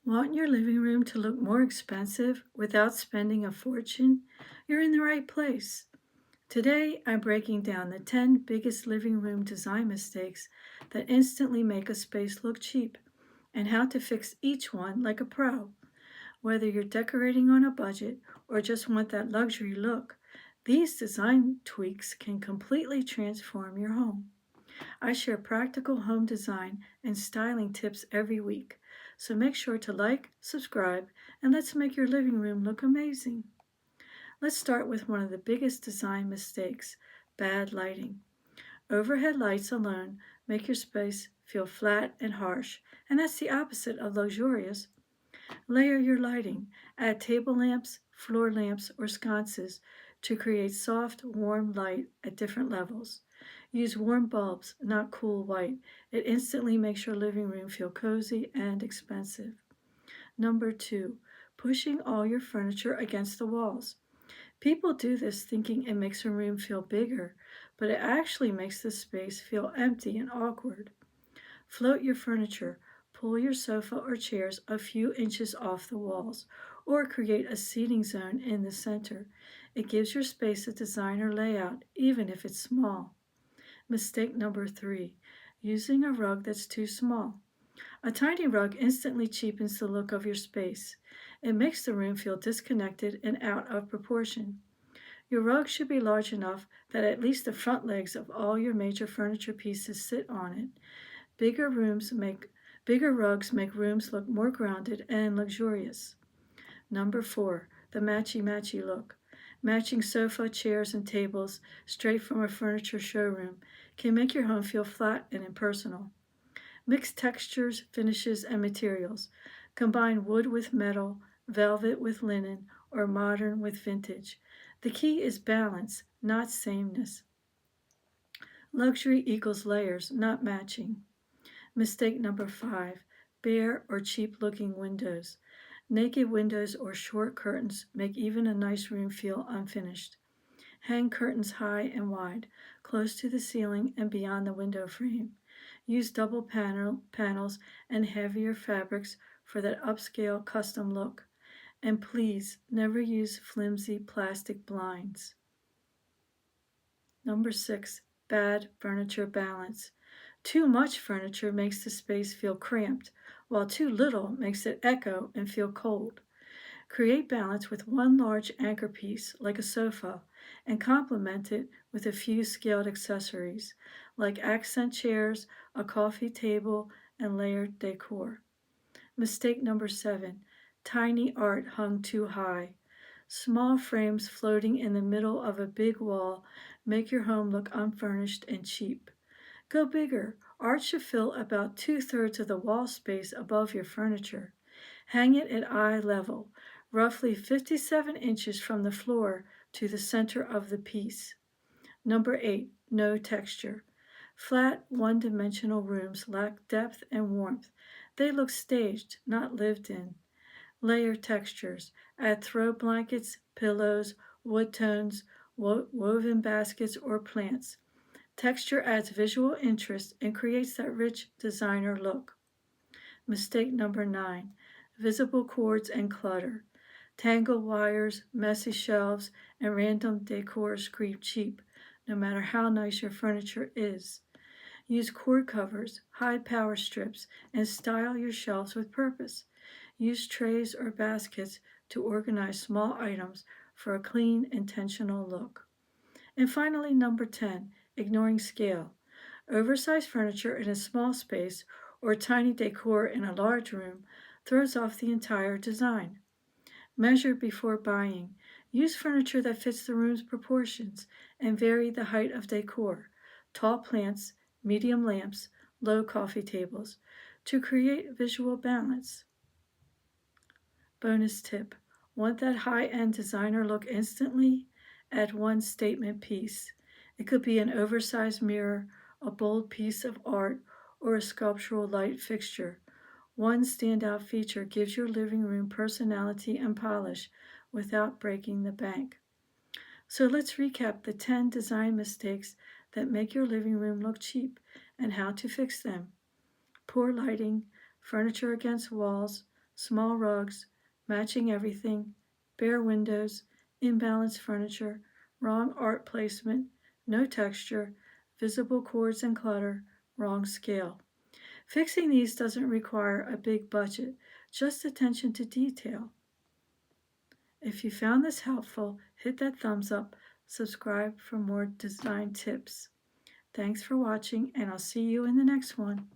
Want your living room to look more expensive without spending a fortune? You're in the right place. Today, I'm breaking down the 10 biggest living room design mistakes that instantly make a space look cheap and how to fix each one like a pro. Whether you're decorating on a budget or just want that luxury look, these design tweaks can completely transform your home. I share practical home design and styling tips every week, so make sure to like, subscribe, and let's make your living room look amazing. Let's start with one of the biggest design mistakes: bad lighting. Overhead lights alone make your space feel flat and harsh, and that's the opposite of luxurious. Layer your lighting. Add table lamps, floor lamps, or sconces to create soft, warm light at different levels. Use warm bulbs, not cool white. It instantly makes your living room feel cozy and expensive. Number two, pushing all your furniture against the walls. People do this thinking it makes a room feel bigger, but it actually makes the space feel empty and awkward. Float your furniture. Pull your sofa or chairs a few inches off the walls, or create a seating zone in the center. It gives your space a designer layout, even if it's small. Mistake number three, using a rug that's too small. A tiny rug instantly cheapens the look of your space. It makes the room feel disconnected and out of proportion. Your rug should be large enough that at least the front legs of all your major furniture pieces sit on it. Bigger rooms make Bigger rugs make rooms look more grounded and luxurious. Number four, the matchy-matchy look. Matching sofa, chairs, and tables straight from a furniture showroom can make your home feel flat and impersonal. Mix textures, finishes, and materials. Combine wood with metal, velvet with linen, or modern with vintage. The key is balance, not sameness. Luxury equals layers, not matching. Mistake number five, bare or cheap looking windows. Naked windows or short curtains make even a nice room feel unfinished. Hang curtains high and wide, close to the ceiling and beyond the window frame. Use double panels and heavier fabrics for that upscale custom look. And please never use flimsy plastic blinds. Number six, bad furniture balance. Too much furniture makes the space feel cramped, while too little makes it echo and feel cold. Create balance with one large anchor piece, like a sofa, and complement it with a few scaled accessories, like accent chairs, a coffee table, and layered decor. Mistake number seven, tiny art hung too high. Small frames floating in the middle of a big wall make your home look unfurnished and cheap. Go bigger. Art should fill about 2/3 of the wall space above your furniture. Hang it at eye level, roughly 57 inches from the floor to the center of the piece. Number eight, no texture. Flat, one-dimensional rooms lack depth and warmth. They look staged, not lived in. Layer textures. Add throw blankets, pillows, wood tones, woven baskets, or plants. Texture adds visual interest and creates that rich designer look. Mistake number nine, visible cords and clutter. Tangled wires, messy shelves, and random decor scream cheap, no matter how nice your furniture is. Use cord covers, hide power strips, and style your shelves with purpose. Use trays or baskets to organize small items for a clean, intentional look. And finally, number 10, ignoring scale. Oversized furniture in a small space or tiny decor in a large room throws off the entire design. Measure before buying. Use furniture that fits the room's proportions and vary the height of decor, tall plants, medium lamps, low coffee tables, to create visual balance. Bonus tip: want that high-end designer look instantly? Add one statement piece. It could be an oversized mirror, a bold piece of art, or a sculptural light fixture. One standout feature gives your living room personality and polish without breaking the bank. So let's recap the 10 design mistakes that make your living room look cheap and how to fix them. Poor lighting, furniture against walls, small rugs, matching everything, bare windows, imbalanced furniture, wrong art placement, no texture, visible cords and clutter, wrong scale. Fixing these doesn't require a big budget, just attention to detail. If you found this helpful, hit that thumbs up, subscribe for more design tips. Thanks for watching, and I'll see you in the next one.